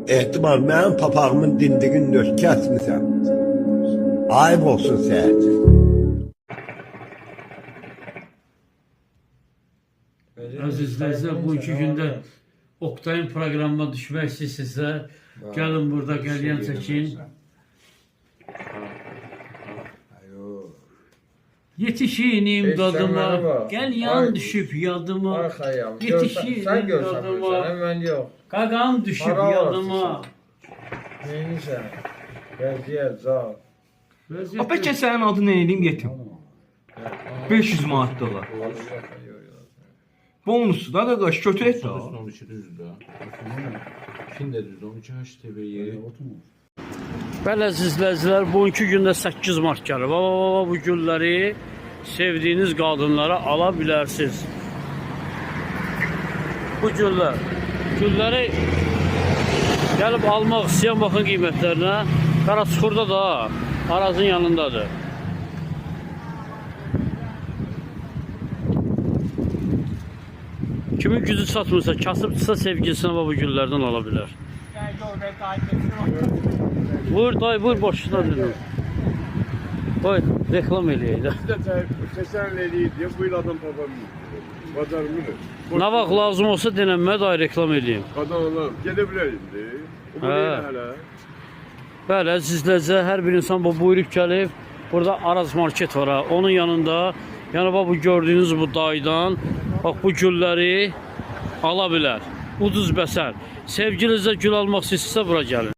ehtimal mənim papağımın dindigin nöş kəsmisən. Ayıb olsun səhəcə. Əzizlərsə, bu iki gündə Oktay'ın proqramına düşmək istəyirsinizsə, gəlin burada qəlyan çəkin. Yetişin imdadıma, qəlyan düşüb yadıma. Yetişin Sen görsen imdadıma, ben yok. qaqam düşüb Para yadıma. Neyini sen? Vəziyyət, zat. Vəziyyət- Bəlkə sənin adın neydim getim? 500 manat dolar. Bonusu da qardaş götür et daha. 12 düzdür. İkin də düzdür. 12 HTV-yi. Bəli əzizləyicilər, bugünkü gündə 8 mart gəlir. Bu gülləri sevdiyiniz qadınlara ala bilərsiniz. Bu gülləri gəlib almaq istəyən baxın qiymətlərinə. Qaraçuxurda da Arazın yanındadır. Kimin gücü çatmırsa, kasıbçısa sevgilisine bu güllərdən ala bilər. Buyur dayı, buyur boşuna dedim. Koy, reklam eləyək də. Keçən eləyir deyə buyur adam tapamıyor. Bazarmıdır. Nə vaxt lazım olsa denənmə dayı reklam eləyim. Qadan alam, gedə bilər indi. O bu Hə. deyil hələ. Bəli, əzizlərcə, hər bir insan bu buyurub gəlib. Burada Araz market var ha, onun yanında. Yəni bax bu gördüyünüz bu daydan, bax bu gülləri ala bilər. Uduz bəsər. Sevgilinizə gül almaq istəyirsə bura gəlin.